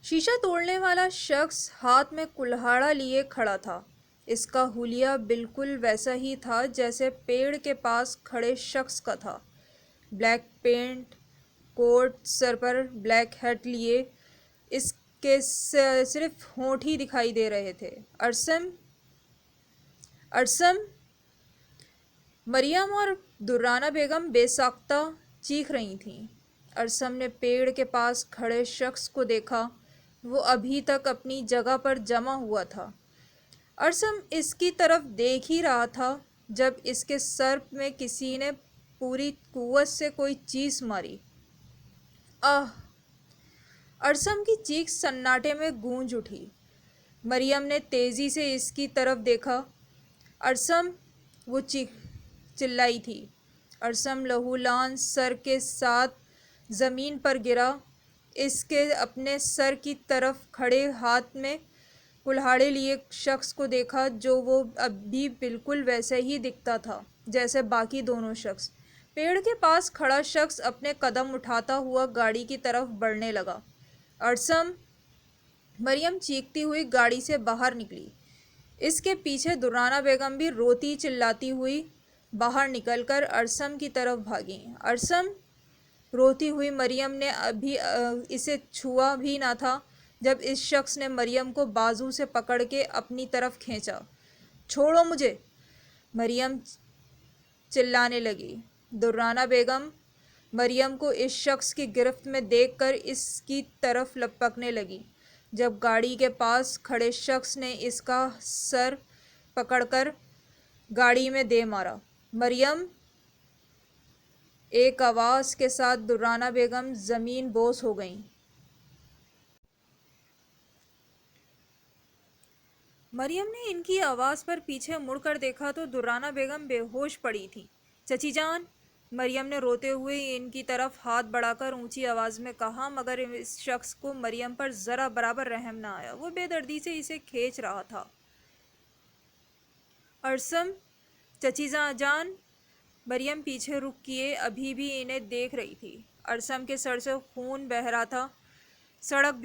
شیشہ توڑنے والا شخص ہاتھ میں کلہاڑا لیے کھڑا تھا۔ اس کا حلیہ بالکل ویسا ہی تھا جیسے پیڑ کے پاس کھڑے شخص کا تھا۔ بلیک پینٹ کوٹ، سر پر بلیک ہیٹ لیے اس کے صرف ہونٹ ہی دکھائی دے رہے تھے۔ ارسم ارسم مریم اور دُرانہ بیگم بے ساختہ چیخ رہی تھیں۔ ارسم نے پیڑ کے پاس کھڑے شخص کو دیکھا۔ وہ ابھی تک اپنی جگہ پر جما ہوا تھا۔ ارسم اس کی طرف دیکھ ہی رہا تھا جب اس کے سر میں کسی نے پوری قوت سے کوئی چیز ماری۔ آہ! ارسم کی چیخ سناٹے میں گونج اٹھی۔ مریم نے تیزی سے اس کی طرف دیکھا۔ ارسم! وہ چلائی تھی۔ ارسم لہولان سر کے ساتھ زمین پر گرا۔ اس کے اپنے سر کی طرف کھڑے ہاتھ میں کلہاڑے لیے شخص کو دیکھا جو وہ اب بھی بالکل ویسے ہی دکھتا تھا جیسے باقی دونوں شخص۔ پیڑ کے پاس کھڑا شخص اپنے قدم اٹھاتا ہوا گاڑی کی طرف بڑھنے لگا۔ ارسم! مریم چیختی ہوئی گاڑی سے باہر نکلی۔ اس کے پیچھے دُرانہ بیگم بھی روتی چلاتی ہوئی باہر نکل کر ارسم کی طرف بھاگیں۔ ارسم! روتی ہوئی مریم نے ابھی اسے چھوا بھی نہ تھا جب اس شخص نے مریم کو بازو سے پکڑ کے اپنی طرف کھینچا۔ چھوڑو مجھے! مریم چلانے لگی۔ دُرانہ بیگم مریم کو اس شخص کی گرفت میں دیکھ کر اس کی طرف لپکنے لگی جب گاڑی کے پاس کھڑے شخص نے اس کا سر پکڑ کر گاڑی میں دے مارا۔ مریم! ایک آواز کے ساتھ دُرانہ بیگم زمین بوس ہو گئیں۔ مریم نے ان کی آواز پر پیچھے مڑ کر دیکھا تو دُرانہ بیگم بے ہوش پڑی تھیں۔ چچی جان! مریم نے روتے ہوئے ان کی طرف ہاتھ بڑھا کر اونچی آواز میں کہا مگر اس شخص کو مریم پر ذرا برابر رحم نہ آیا۔ وہ بے دردی سے اسے کھینچ رہا تھا۔ ارسم! چچی جان! مریم پیچھے رخ کیے ابھی بھی انہیں دیکھ رہی تھی۔ ارسم کے سر سے خون بہہ رہا تھا۔ سڑک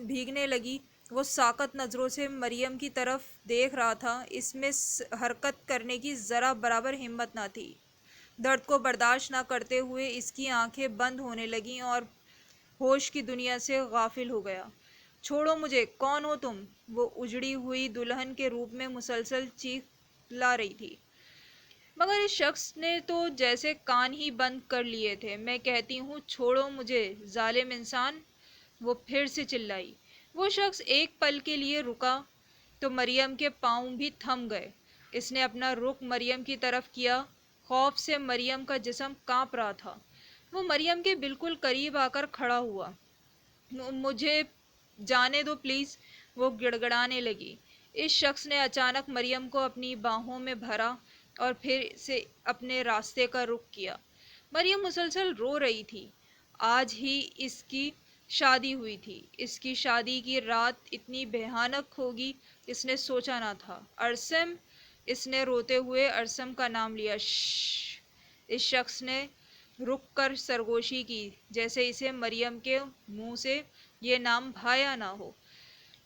بھیگنے لگی۔ وہ ساکت نظروں سے مریم کی طرف دیکھ رہا تھا۔ اس میں حرکت کرنے کی ذرا برابر ہمت نہ تھی۔ درد کو برداشت نہ کرتے ہوئے اس کی آنکھیں بند ہونے لگیں اور ہوش کی دنیا سے غافل ہو گیا۔ چھوڑو مجھے! کون ہو تم؟ وہ اجڑی ہوئی دلہن کے روپ میں مسلسل چیخلا رہی تھی۔ مگر اس شخص نے تو جیسے کان ہی بند کر لیے تھے۔ میں کہتی ہوں چھوڑو مجھے ظالم انسان! وہ پھر سے چلائی۔ وہ شخص ایک پل کے لیے رکا تو مریم کے پاؤں بھی تھم گئے۔ اس نے اپنا رخ مریم کی طرف کیا۔ خوف سے مریم کا جسم کانپ رہا تھا۔ وہ مریم کے بالکل قریب آ کر کھڑا ہوا۔ مجھے جانے دو پلیز! وہ گڑگڑانے لگی۔ اس شخص نے اچانک مریم کو اپنی باہوں میں بھرا اور پھر سے اپنے راستے کا رخ کیا۔ مریم مسلسل رو رہی تھی۔ آج ہی اس کی شادی ہوئی تھی۔ اس کی شادی کی رات اتنی بھیانک ہوگی اس نے سوچا نہ تھا۔ ارسم! اس نے روتے ہوئے ارسم کا نام لیا۔ شش! اس شخص نے رک کر سرگوشی کی جیسے اسے مریم کے منہ سے یہ نام بھایا نہ ہو۔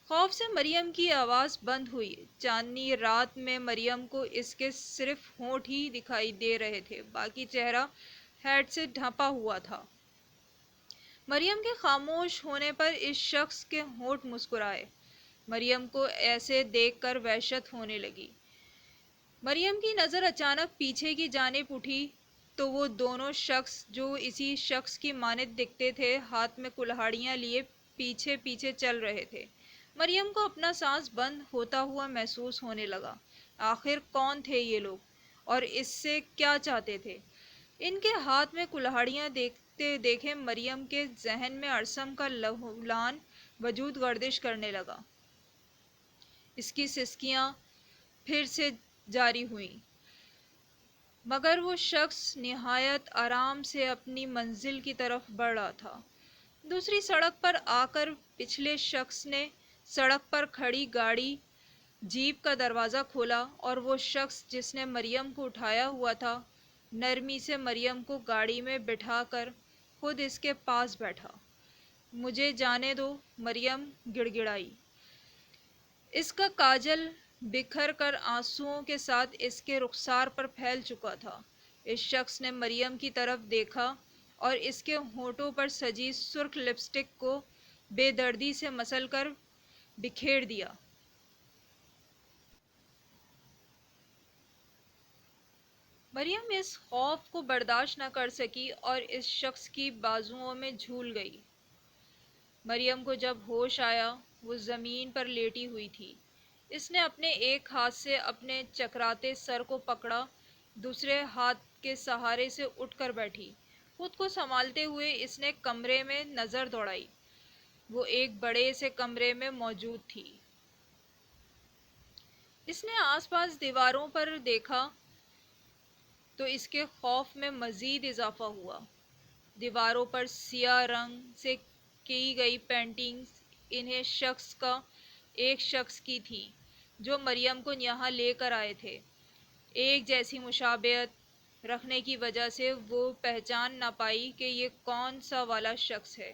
خوف سے مریم کی آواز بند ہوئی۔ چاندنی رات میں مریم کو اس کے صرف ہونٹ ہی دکھائی دے رہے تھے، باقی چہرہ ہیٹ سے ڈھانپا ہوا تھا۔ مریم کے خاموش ہونے پر اس شخص کے ہونٹ مسکرائے۔ مریم کو ایسے دیکھ کر وحشت ہونے لگی۔ مریم کی نظر اچانک پیچھے کی جانب اٹھی تو وہ دونوں شخص جو اسی شخص کی مانند دکھتے تھے ہاتھ میں کلہاڑیاں لیے پیچھے پیچھے چل رہے تھے۔ مریم کو اپنا سانس بند ہوتا ہوا محسوس ہونے لگا۔ آخر کون تھے یہ لوگ اور اس سے کیا چاہتے تھے؟ ان کے ہاتھ میں کلہاڑیاں دیکھتے دیکھے مریم کے ذہن میں ارسم کا لہولان وجود گردش کرنے لگا۔ اس کی سسکیاں پھر سے جاری ہوئیں۔ مگر وہ شخص نہایت آرام سے اپنی منزل کی طرف بڑھ رہا تھا۔ دوسری سڑک پر آ کر پچھلے شخص نے سڑک پر کھڑی گاڑی جیپ کا دروازہ کھولا اور وہ شخص جس نے مریم کو اٹھایا ہوا تھا نرمی سے مریم کو گاڑی میں بٹھا کر خود اس کے پاس بیٹھا۔ مجھے جانے دو، مریم گڑ گڑائی۔ اس کا کاجل بکھر کر آنسوؤں کے ساتھ اس کے رخسار پر پھیل چکا تھا۔ اس شخص نے مریم کی طرف دیکھا اور اس کے ہونٹوں پر سجی سرخ لپسٹک کو بے دردی سے مسل کر بکھیر دیا۔ مریم اس خوف کو برداشت نہ کر سکی اور اس شخص کی بازوؤں میں جھول گئی۔ مریم کو جب ہوش آیا، وہ زمین پر لیٹی ہوئی تھی۔ اس نے اپنے ایک ہاتھ سے اپنے چکراتے سر کو پکڑا، دوسرے ہاتھ کے سہارے سے اٹھ کر بیٹھی۔ خود کو سنبھالتے ہوئے اس نے کمرے میں نظر دوڑائی۔ وہ ایک بڑے سے کمرے میں موجود تھی۔ اس نے آس پاس دیواروں پر دیکھا تو اس کے خوف میں مزید اضافہ ہوا۔ دیواروں پر سیاہ رنگ سے کی گئی پینٹنگز انہیں ایک شخص کی تھی جو مریم کو یہاں لے کر آئے تھے۔ ایک جیسی مشابہت رکھنے کی وجہ سے وہ پہچان نہ پائی کہ یہ کون سا والا شخص ہے۔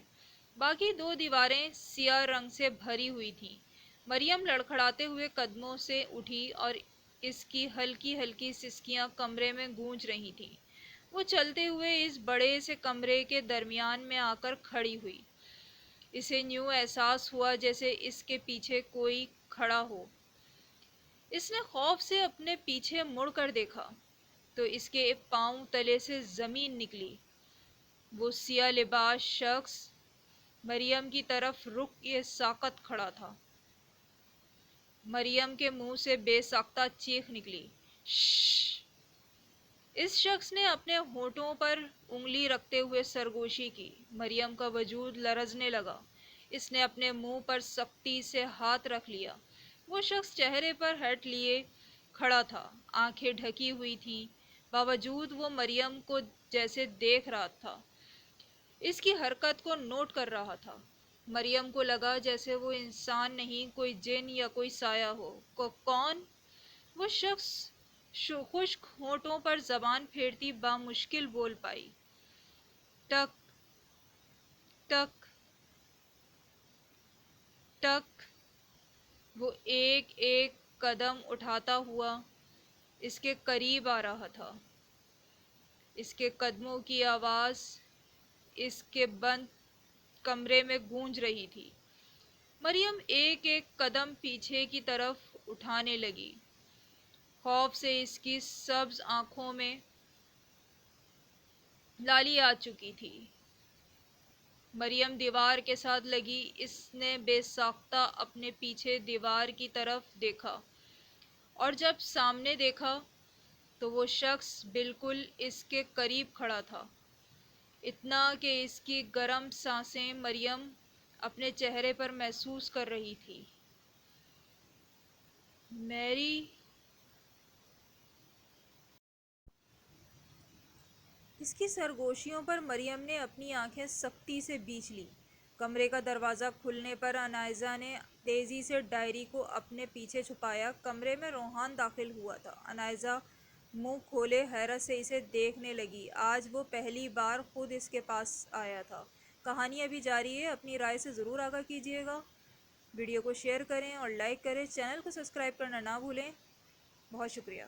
باقی دو دیواریں سیاہ رنگ سے بھری ہوئی تھیں۔ مریم لڑکھڑاتے ہوئے قدموں سے اٹھی اور اس کی ہلکی ہلکی سسکیاں کمرے میں گونج رہی تھیں۔ وہ چلتے ہوئے اس بڑے سے کمرے کے درمیان میں آ کر کھڑی ہوئی۔ اسے یوں احساس ہوا جیسے اس کے پیچھے کوئی کھڑا ہو۔ اس نے خوف سے اپنے پیچھے مڑ کر دیکھا تو اس کے پاؤں تلے سے زمین نکلی۔ وہ سیاہ لباس شخص مریم کی طرف رخ کیے ساکت کھڑا تھا۔ مریم کے منہ سے بے ساختہ چیخ نکلی، شش! اس شخص نے اپنے ہونٹوں پر انگلی رکھتے ہوئے سرگوشی کی۔ مریم کا وجود لرزنے لگا۔ اس نے اپنے منہ پر سختی سے ہاتھ رکھ لیا۔ وہ شخص چہرے پر ہیٹ لیے کھڑا تھا، آنکھیں ڈھکی ہوئی تھیں، باوجود وہ مریم کو جیسے دیکھ رہا تھا، اس کی حرکت کو نوٹ کر رہا تھا۔ مریم کو لگا جیسے وہ انسان نہیں، کوئی جن یا کوئی سایہ ہو۔ کون؟ وہ شخص خشک ہونٹوں پر زبان پھیرتی بامشکل بول پائی، ٹک ٹک ٹک۔ وہ ایک ایک قدم اٹھاتا ہوا اس کے قریب آ رہا تھا۔ اس کے قدموں کی آواز اس کے بند کمرے میں گونج رہی تھی۔ مریم ایک ایک قدم پیچھے کی طرف اٹھانے لگی۔ خوف سے اس کی سبز آنکھوں میں لالی آ چکی تھی۔ مریم دیوار کے ساتھ لگی۔ اس نے بے ساختہ اپنے پیچھے دیوار کی طرف دیکھا اور جب سامنے دیکھا تو وہ شخص بالکل اس کے قریب کھڑا تھا، اتنا کہ اس کی گرم سانسیں مریم اپنے چہرے پر محسوس کر رہی تھی۔ میری! اس کی سرگوشیوں پر مریم نے اپنی آنکھیں سختی سے بیچ لیں۔ کمرے کا دروازہ کھلنے پر انائزہ نے تیزی سے ڈائری کو اپنے پیچھے چھپایا۔ کمرے میں روحان داخل ہوا تھا۔ انائزہ منہ کھولے حیرت سے اسے دیکھنے لگی۔ آج وہ پہلی بار خود اس کے پاس آیا تھا۔ کہانی ابھی جاری ہے، اپنی رائے سے ضرور آگاہ کیجیے گا۔ ویڈیو کو شیئر کریں اور لائک کریں، چینل کو سبسکرائب کرنا نہ بھولیں۔ بہت شکریہ۔